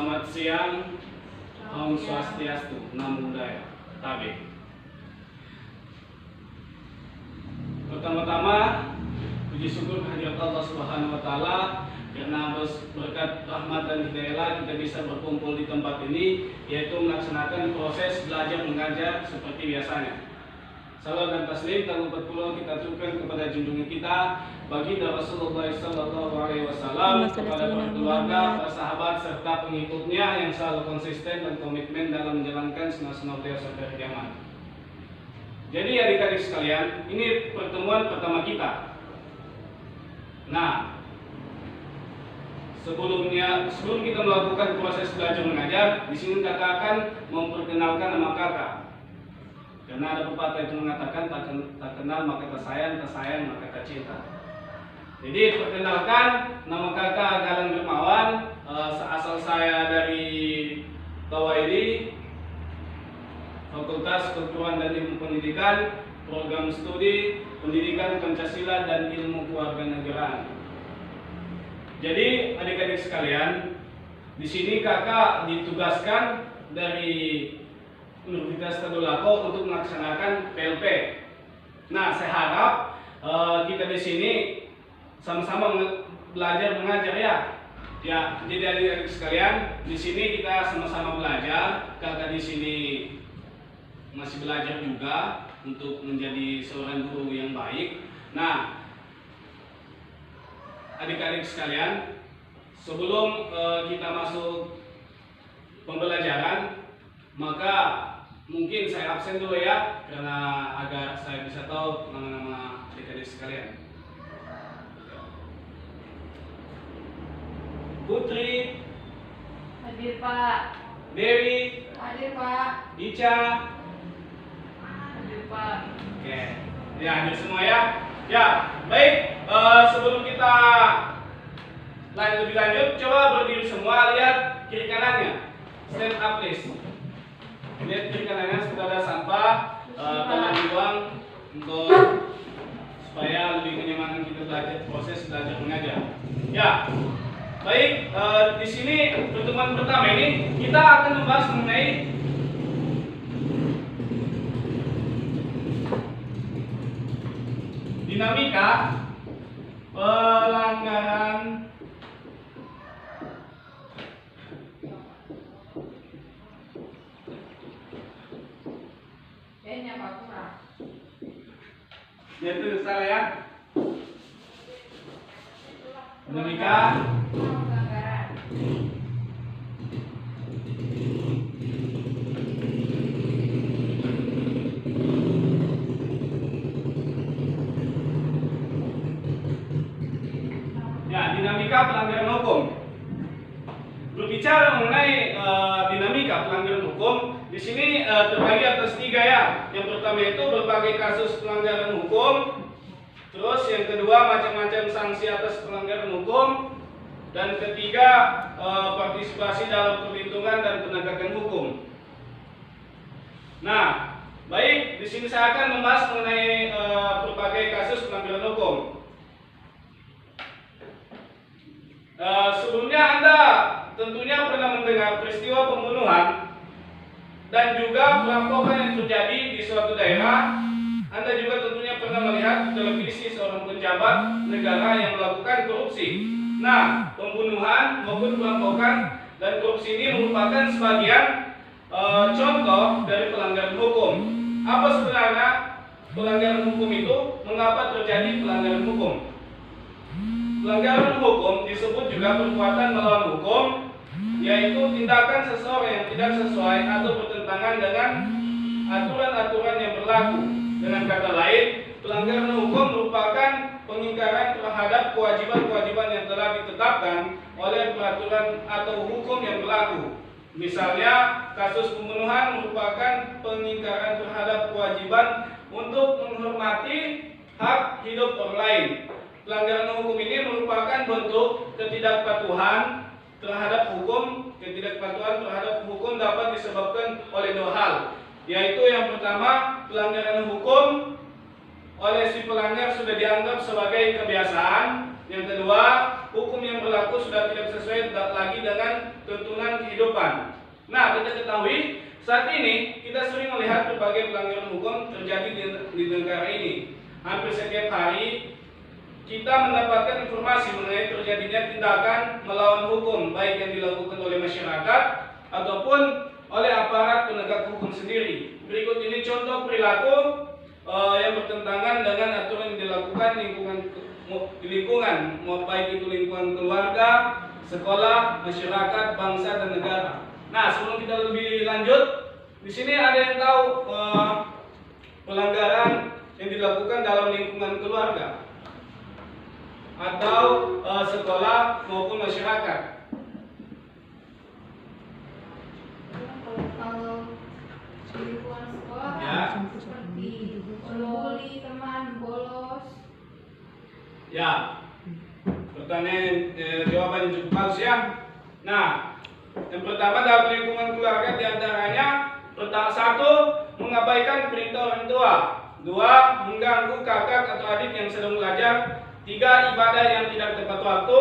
Selamat siang, Om Swastiastu, Namo Buddhaya, Tabe. Pertama-tama, puji syukur kehadirat Allah Subhanahu wa Ta'ala, karena berkat rahmat dan hidayah kita bisa berkumpul di tempat ini, yaitu melaksanakan proses belajar mengajar seperti biasanya. Salam dan taslim tahun 40 kita aturkan kepada junjungan kita baginda Rasulullah Sallallahu Alaihi Wasallam, kepada para keluarga, para sahabat serta pengikutnya yang selalu konsisten dan komitmen dalam menjalankan sunnah-sunnah beliau sampai akhir zaman. Jadi adik-adik sekalian, ini pertemuan pertama kita. Nah, sebelum kita melakukan proses belajar mengajar, di sini kakak akan memperkenalkan nama kakak. Karena ada pepatah itu mengatakan tak kenal maka tak sayang maka tak cinta. Jadi perkenalkan, nama kakak Galang Dermawan, asal saya dari Tawaidi, Fakultas Keguruan dan Ilmu Pendidikan, Program Studi Pendidikan Pancasila dan Ilmu Kewarganegaraan. Jadi adik-adik sekalian, di sini kakak ditugaskan dari Universitas Tadulako untuk melaksanakan PLP. Nah, saya harap kita di sini sama-sama belajar mengajar ya. Ya, jadi adik-adik sekalian, di sini kita sama-sama belajar. Kakak di sini masih belajar juga untuk menjadi seorang guru yang baik. Nah, adik-adik sekalian, sebelum kita masuk pembelajaran, maka mungkin saya absen dulu ya, karena agar saya bisa tahu nama-nama adik-adik sekalian. Putri. Hadir Pak. Dewi. Hadir Pak. Ica. Hadir Pak. Oke, ya hadir semua ya. Ya, baik. Sebelum kita lebih lanjut, coba berdiri semua, lihat kiri kanannya. Stand up please. Lihat kiri kanannya sudah ada sampah, tolong dibuang untuk supaya lebih kenyamanan kita belajar proses belajar mengajar. Ya, baik. Di sini pertemuan pertama ini kita akan membahas mengenai dinamika pelanggaran itu salah ya. Dinamika pelanggaran hukum. Berbicara mengenai dinamika pelanggaran hukum, di sini terbagi atas 3 ya. Yang pertama itu berbagai kasus pelanggaran hukum. Terus yang kedua macam-macam sanksi atas pelanggaran hukum. Dan ketiga partisipasi dalam perlindungan dan penegakan hukum. Nah, baik, di sini saya akan membahas mengenai berbagai kasus pelanggaran hukum. Sebelumnya Anda tentunya pernah mendengar peristiwa pembunuhan dan juga perampokan yang terjadi di suatu daerah. Anda juga tentunya pernah melihat di televisi seorang pejabat negara yang melakukan korupsi. Nah, pembunuhan maupun perampokan dan korupsi ini merupakan sebagian contoh dari pelanggaran hukum. Apa sebenarnya pelanggaran hukum itu? Mengapa terjadi pelanggaran hukum? Pelanggaran hukum disebut juga perbuatan melawan hukum, yaitu tindakan seseorang yang tidak sesuai atau bertentangan dengan aturan-aturan yang berlaku. Dengan kata lain, pelanggaran hukum merupakan pengingkaran terhadap kewajiban-kewajiban yang telah ditetapkan oleh peraturan atau hukum yang berlaku. Misalnya, kasus pembunuhan merupakan pengingkaran terhadap kewajiban untuk menghormati hak hidup orang lain. Pelanggaran hukum ini merupakan bentuk ketidakpatuhan terhadap hukum. Ketidakpatuhan terhadap hukum dapat disebabkan oleh 2 hal, yaitu yang pertama, pelanggaran hukum oleh si pelanggar sudah dianggap sebagai kebiasaan. Yang kedua, hukum yang berlaku sudah tidak sesuai lagi dengan tuntunan kehidupan. Nah, kita ketahui saat ini kita sering melihat berbagai pelanggaran hukum terjadi di negara ini. Hampir setiap hari kita mendapatkan informasi mengenai terjadinya tindakan melawan hukum, baik yang dilakukan oleh masyarakat ataupun oleh aparat penegak hukum sendiri. Berikut ini contoh perilaku yang bertentangan dengan aturan yang dilakukan di lingkungan, baik itu lingkungan keluarga, sekolah, masyarakat, bangsa, dan negara. Nah, sebelum kita lebih lanjut, di sini ada yang tahu pelanggaran yang dilakukan dalam lingkungan keluarga atau sekolah maupun masyarakat. Kalau di lingkungan sekolah Ya. seperti membuli teman, bolos. Ya, pertanyaan jawaban yang cukup bagus ya. Nah, yang pertama dalam lingkungan keluarga diantaranya satu, mengabaikan perintah orang tua. Dua, mengganggu kakak atau adik yang sedang belajar. Tiga, ibadah yang tidak tepat waktu.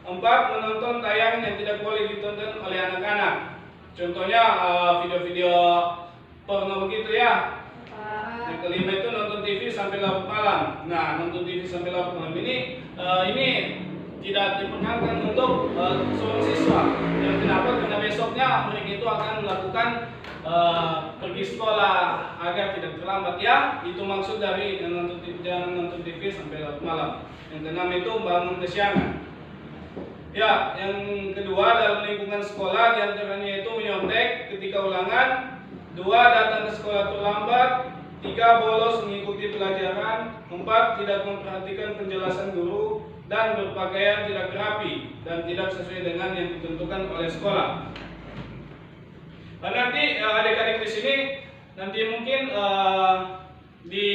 Empat, menonton tayangan yang tidak boleh ditonton oleh anak-anak. Contohnya video-video porno begitu ya. Yang kelima itu nonton TV sampai larut malam. Nah, nonton TV sampai larut malam ini tidak diperkenankan untuk seorang siswa. Dan kenapa? Karena besoknya mereka itu akan melakukan pergi sekolah agar tidak terlambat ya. Itu maksud dari jangan nonton TV sampai larut malam. Yang keenam itu bangun kesiangan. Ya, yang kedua dalam lingkungan sekolah diantaranya itu menyontek ketika ulangan. Dua, datang ke sekolah terlambat. Tiga, bolos mengikuti pelajaran. Empat, tidak memperhatikan penjelasan guru. Dan berpakaian tidak rapi dan tidak sesuai dengan yang ditentukan oleh sekolah. Nah, nanti adik-adik di sini nanti mungkin di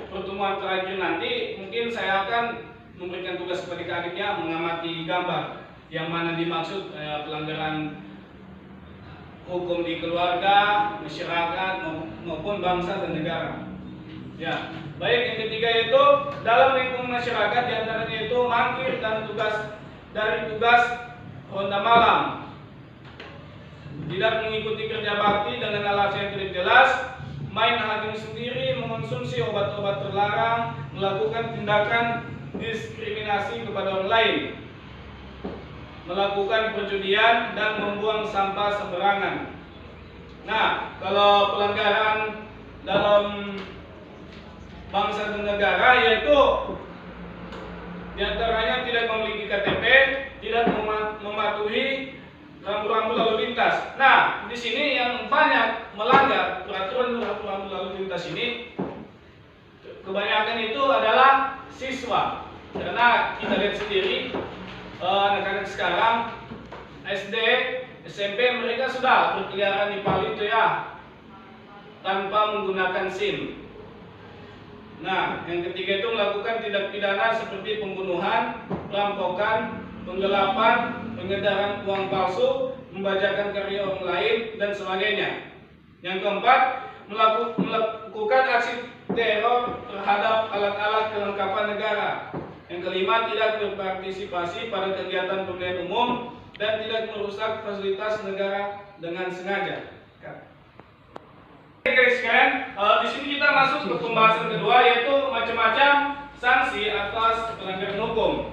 pertemuan terakhir nanti mungkin saya akan memberikan tugas kepada adiknya mengamati gambar yang mana dimaksud pelanggaran hukum di keluarga, masyarakat maupun bangsa dan negara. Ya, baik yang ketiga itu dalam lingkungan masyarakat diantaranya itu mangkir dan tugas ronda malam, tidak mengikuti kerja bakti dengan alasan yang tidak jelas, main hakim sendiri, mengonsumsi obat-obat terlarang, melakukan tindakan diskriminasi kepada orang lain, melakukan perjudian dan membuang sampah sembarangan. Nah, kalau pelanggaran dalam bangsa dan negara yaitu diantaranya tidak memiliki KTP, tidak mematuhi rambu-rambu lalu lintas. Nah, di sini yang banyak melanggar peraturan rambu lalu lintas ini kebanyakan itu adalah siswa. Karena kita lihat sendiri anak-anak sekarang SD, SMP mereka sudah berkeliaran di Palu itu ya tanpa menggunakan SIM. Nah, yang ketiga itu melakukan tindak pidana seperti pembunuhan, perampokan, penggelapan, pengedaran uang palsu, membajakan karya orang lain, dan sebagainya. Yang keempat, melakukan aksi teror terhadap alat-alat kelengkapan negara. Yang kelima, tidak berpartisipasi pada kegiatan pemilihan umum dan tidak merusak fasilitas negara dengan sengaja. Guys, di sini kita masuk ke pembahasan kedua yaitu macam-macam sanksi atas pelanggaran hukum.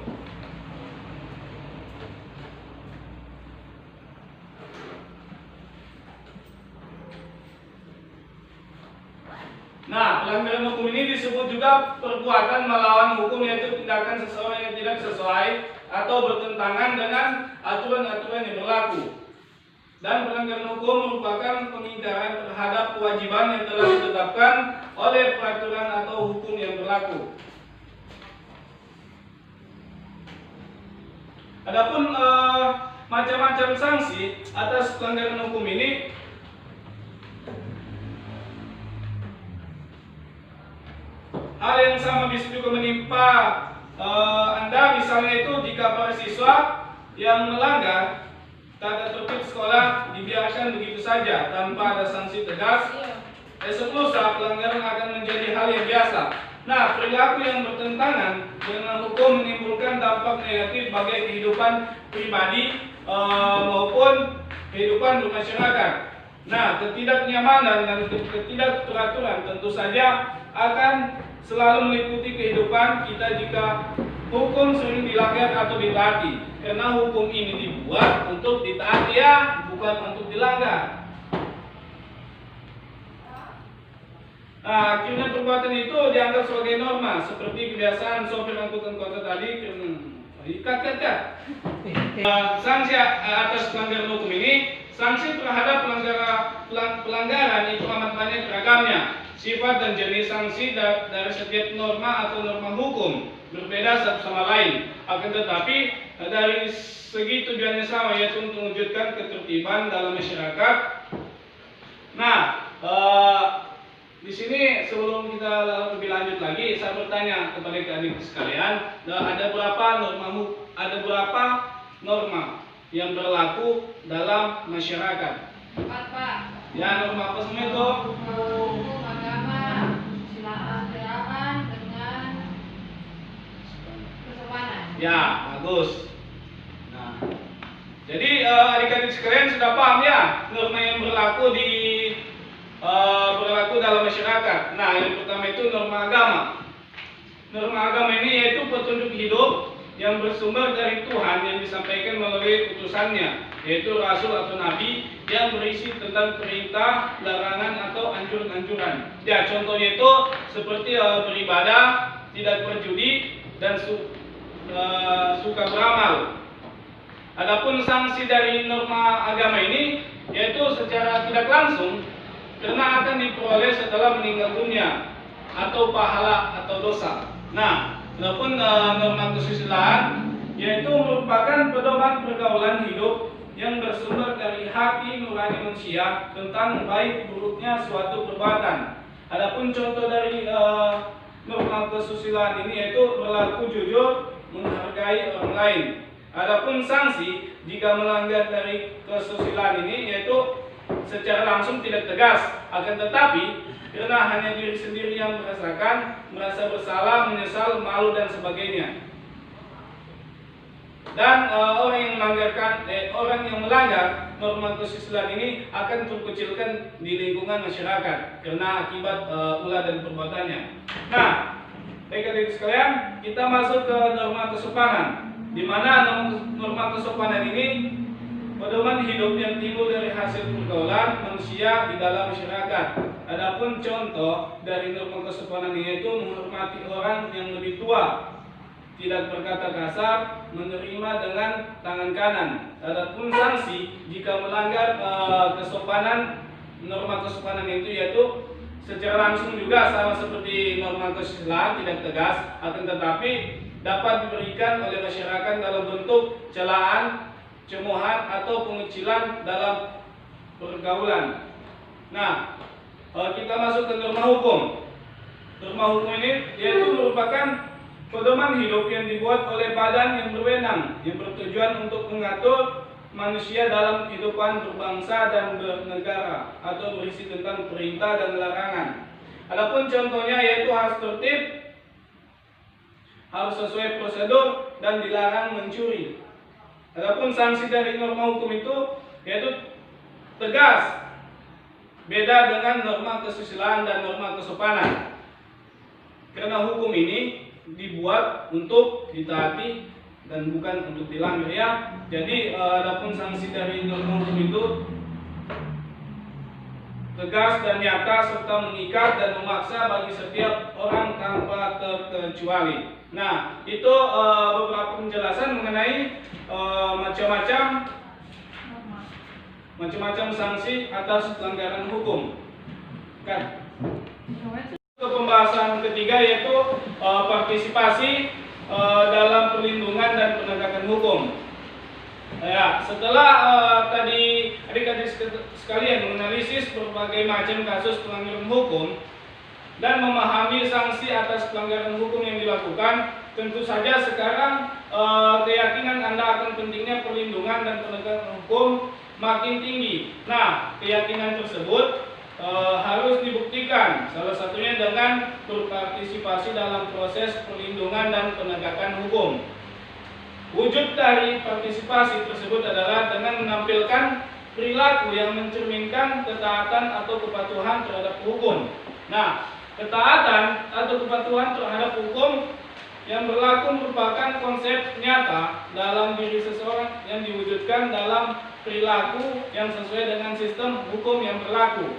Nah, pelanggaran hukum ini disebut juga perbuatan melawan hukum, yaitu tindakan seseorang yang tidak sesuai atau bertentangan dengan aturan-aturan yang berlaku. Dan pelanggaran hukum merupakan pengingkaran terhadap kewajiban yang telah ditetapkan oleh peraturan atau hukum yang berlaku. Adapun macam-macam sanksi atas pelanggaran hukum ini hal yang sama bisa juga menimpa Anda, misalnya itu jika para siswa yang melanggar tata tertib sekolah dibiarkan begitu saja tanpa ada sanksi tegas, esok lusa pelanggaran akan menjadi hal yang biasa Nah, perilaku yang bertentangan dengan hukum menimbulkan dampak negatif bagi kehidupan pribadi maupun kehidupan bermasyarakat. Nah, ketidaknyamanan dan ketidakteraturan tentu saja akan selalu meliputi kehidupan kita jika hukum sering dilanggar atau ditaati. Karena hukum ini dibuat untuk ditaati ya, bukan untuk dilanggar. Nah, akhirnya perbuatan itu dianggap sebagai norma, seperti kebiasaan sopir angkutan kota tadi. Ikat. Sanksi atas pelanggaran hukum ini, sanksi terhadap pelanggaran itu amat banyak beragamnya. Sifat dan jenis sanksi dari setiap norma atau norma hukum berbeda satu sama lain. Akan tetapi dari segi tujuannya sama, yaitu untuk mewujudkan ketertiban dalam masyarakat. Nah, di sini sebelum kita lebih lanjut lagi, saya bertanya kepada adik sekalian, ada berapa norma yang berlaku dalam masyarakat? 4, Pak. Ya, norma apa semua itu? Hukum agama, kesetaraan dengan kesopanan. Ya, bagus. Nah, jadi adik-adik sekalian sudah paham ya norma yang berlaku dalam masyarakat. Nah, yang pertama itu norma agama. Norma agama ini yaitu petunjuk hidup yang bersumber dari Tuhan yang disampaikan melalui utusannya, yaitu Rasul atau Nabi, yang berisi tentang perintah, larangan atau anjuran-anjuran. Ya, contohnya itu seperti beribadah, tidak berjudi, dan suka beramal. Adapun sanksi dari norma agama ini yaitu secara tidak langsung, karena akan diperoleh setelah meninggal dunia atau pahala atau dosa. Nah, adapun norma kesusilaan yaitu merupakan pedoman pergaulan hidup yang bersumber dari hati nurani manusia tentang baik buruknya suatu perbuatan. Adapun contoh dari norma kesusilaan ini yaitu berlaku jujur, menghargai orang lain. Adapun sanksi jika melanggar dari kesusilaan ini yaitu secara langsung tidak tegas, akan tetapi karena hanya diri sendiri yang merasakan, merasa bersalah, menyesal, malu dan sebagainya. Dan orang yang melanggar norma kesusilaan ini akan terkucilkan di lingkungan masyarakat karena akibat ulah dan perbuatannya. Nah, baik-baik sekalian, kita masuk ke norma kesopanan, di mana norma kesopanan ini pedoman hidup yang timbul dari hasil pergaulan manusia di dalam masyarakat. Adapun contoh dari norma kesopanan yaitu menghormati orang yang lebih tua, tidak berkata kasar, menerima dengan tangan kanan. Adapun sanksi jika melanggar kesopanan, norma kesopanan itu yaitu secara langsung juga sama seperti norma kesusilaan, tidak tegas, akan tetapi dapat diberikan oleh masyarakat dalam bentuk celaan, cemohan atau pengecilan dalam pergaulan. Nah, kita masuk ke norma hukum. Norma hukum ini yaitu merupakan pedoman hidup yang dibuat oleh badan yang berwenang, yang bertujuan untuk mengatur manusia dalam kehidupan berbangsa dan bernegara, atau berisi tentang perintah dan larangan. Adapun contohnya yaitu harus tertib, harus sesuai prosedur, dan dilarang mencuri. Adapun sanksi dari norma hukum itu yaitu tegas, beda dengan norma kesusilaan dan norma kesopanan. Karena hukum ini dibuat untuk ditaati dan bukan untuk dilanggar ya. Jadi adapun sanksi dari norma hukum itu tegas dan nyata serta mengikat dan memaksa bagi setiap orang tanpa terkecuali. Nah, itu beberapa penjelasan mengenai macam-macam sanksi atas pelanggaran hukum. Kan? Pembahasan ketiga yaitu partisipasi dalam perlindungan dan penegakan hukum. Ya, setelah tadi adik-adik sekalian menganalisis berbagai macam kasus pelanggaran hukum dan memahami sanksi atas pelanggaran hukum yang dilakukan, tentu saja sekarang keyakinan Anda akan pentingnya perlindungan dan penegakan hukum makin tinggi. Nah, keyakinan tersebut harus dibuktikan, salah satunya dengan berpartisipasi dalam proses perlindungan dan penegakan hukum. Wujud dari partisipasi tersebut adalah dengan menampilkan perilaku yang mencerminkan ketaatan atau kepatuhan terhadap hukum. Nah, ketaatan atau kepatuhan terhadap hukum yang berlaku merupakan konsep nyata dalam diri seseorang yang diwujudkan dalam perilaku yang sesuai dengan sistem hukum yang berlaku.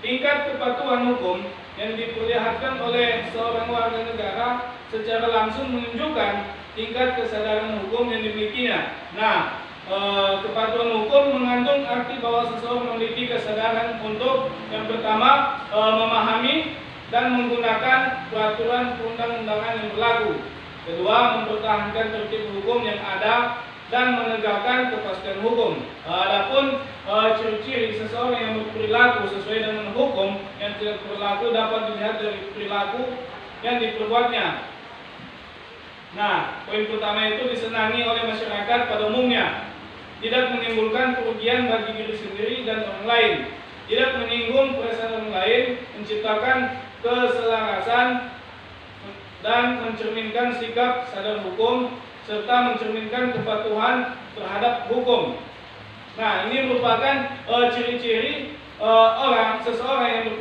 Tingkat kepatuhan hukum yang diperlihatkan oleh seorang warga negara secara langsung menunjukkan tingkat kesadaran hukum yang dimilikinya. Nah, kepatuhan hukum mengandung arti bahwa seseorang memiliki kesadaran untuk yang pertama memahami dan menggunakan peraturan perundang-undangan yang berlaku. Kedua, mempertahankan tertib hukum yang ada dan menegakkan kepastian hukum. Adapun ciri-ciri seseorang yang berperilaku sesuai dengan hukum yang tidak berlaku dapat dilihat dari perilaku yang diperbuatnya. Nah, poin pertama itu disenangi oleh masyarakat pada umumnya, tidak menimbulkan kerugian bagi diri sendiri dan orang lain, tidak menyinggung perasaan orang lain, menciptakan keselarasan dan mencerminkan sikap sadar hukum serta mencerminkan kepatuhan terhadap hukum. Nah, ini merupakan ciri-ciri seseorang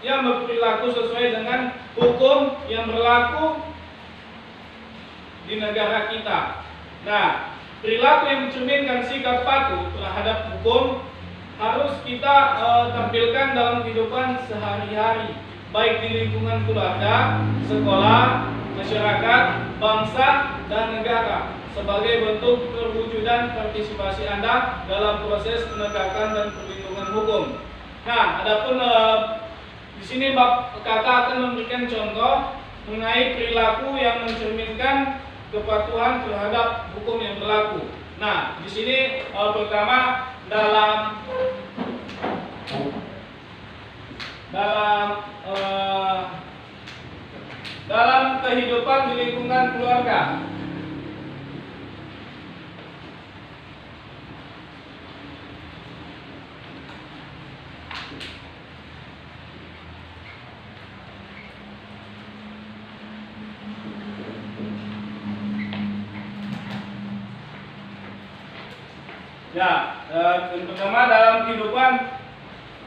yang berperilaku sesuai dengan hukum yang berlaku di negara kita. Nah, perilaku yang mencerminkan sikap patuh terhadap hukum harus kita tampilkan dalam kehidupan sehari-hari, baik di lingkungan keluarga, sekolah, masyarakat, bangsa, dan negara, sebagai bentuk perwujudan partisipasi Anda dalam proses penegakan dan perlindungan hukum. Nah, adapun di sini kakak akan memberikan contoh mengenai perilaku yang mencerminkan kepatuhan terhadap hukum yang berlaku. Nah, di sini pertama dalam kehidupan di lingkungan keluarga. Ya, yang pertama dalam kehidupan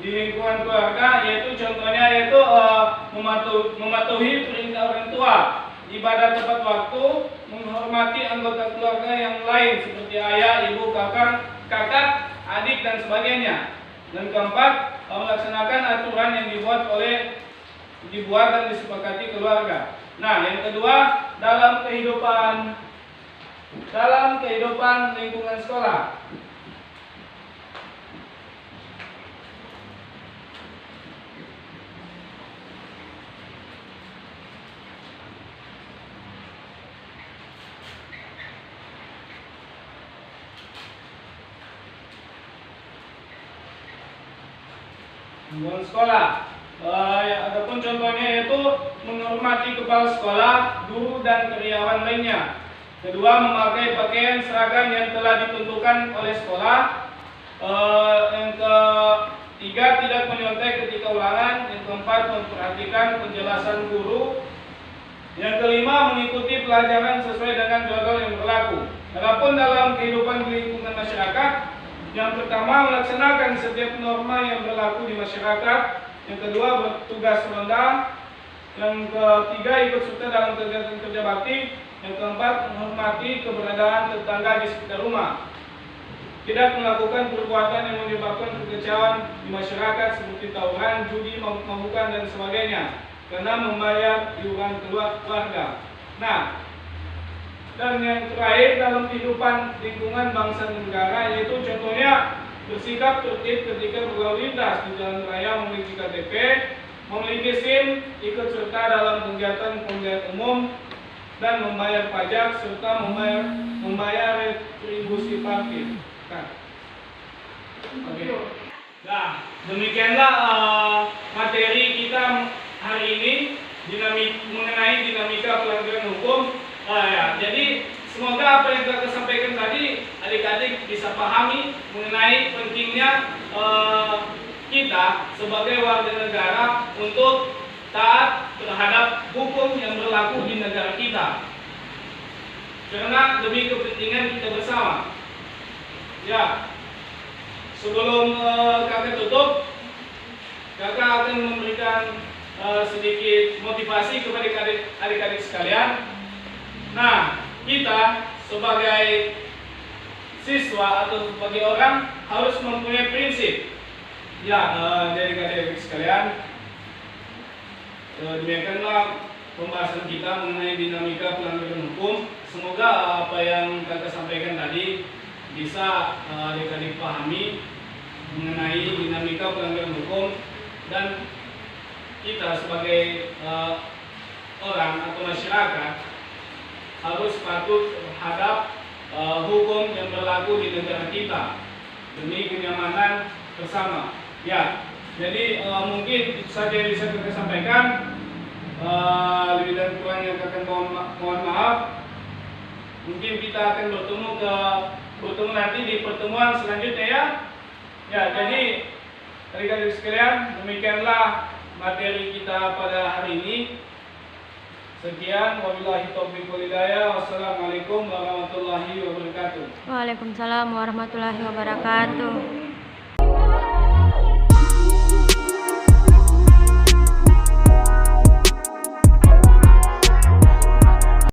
di lingkungan keluarga, yaitu contohnya mematuhi perintah orang tua, ibadah tepat waktu, menghormati anggota keluarga yang lain seperti ayah, ibu, kakak, adik dan sebagainya. Dan keempat, melaksanakan aturan yang dibuat dan disepakati keluarga. Nah, yang kedua dalam kehidupan lingkungan sekolah. Lingkungan sekolah. Adapun contohnya yaitu menghormati kepala sekolah, guru dan karyawan lainnya. Kedua, memakai pakaian seragam yang telah ditentukan oleh sekolah. Yang ketiga, tidak menyontek ketika ulangan. Yang keempat, memperhatikan penjelasan guru. Yang kelima, mengikuti pelajaran sesuai dengan jadwal yang berlaku. Adapun dalam kehidupan di lingkungan masyarakat, yang pertama, melaksanakan setiap norma yang berlaku di masyarakat. Yang kedua, bertugas ronda. Yang ketiga, ikut serta dalam kegiatan kerja bakti. Yang keempat, menghormati keberadaan tetangga di sekitar rumah. Tidak melakukan perbuatan yang menyebabkan kekecewaan di masyarakat seperti tawuran, judi, mabuk-mabukan dan sebagainya, karena membayar iuran keluarga. Nah, dan yang terakhir dalam kehidupan lingkungan bangsa dan negara, yaitu contohnya bersikap tertib ketika berlalu lintas di jalan raya, memiliki KTP, memiliki SIM, ikut serta dalam kegiatan umum, dan membayar pajak serta membayar retribusi parkir. Nah, demikianlah materi kita hari ini mengenai dinamika pelanggaran hukum. Jadi semoga apa yang telah saya sampaikan tadi adik-adik bisa pahami mengenai pentingnya kita sebagai warga negara untuk taat terhadap hukum yang berlaku di negara kita. Karena demi kepentingan kita bersama. Ya, sebelum kakak tutup, kakak akan memberikan sedikit motivasi kepada adik-adik sekalian. Nah, kita sebagai siswa atau sebagai orang harus mempunyai prinsip. Ya, dari adik-adik sekalian, demikianlah pembahasan kita mengenai dinamika pelanggaran hukum. Semoga apa yang kakak sampaikan tadi bisa adik-adik pahami mengenai dinamika pelanggaran hukum, dan kita sebagai orang atau masyarakat harus patuh terhadap hukum yang berlaku di negara kita demi kenyamanan bersama. Ya, jadi mungkin itu saja yang bisa kita sampaikan. Lebih dan kurangnya kakak mohon maaf. Mungkin kita akan bertemu nanti di pertemuan selanjutnya ya. Ya, jadi adik-adik sekalian, demikianlah materi kita pada hari ini. Sekian, wabillahi taufiq wal hidayah. Wassalamualaikum warahmatullahi wabarakatuh. Waalaikumsalam warahmatullahi wabarakatuh.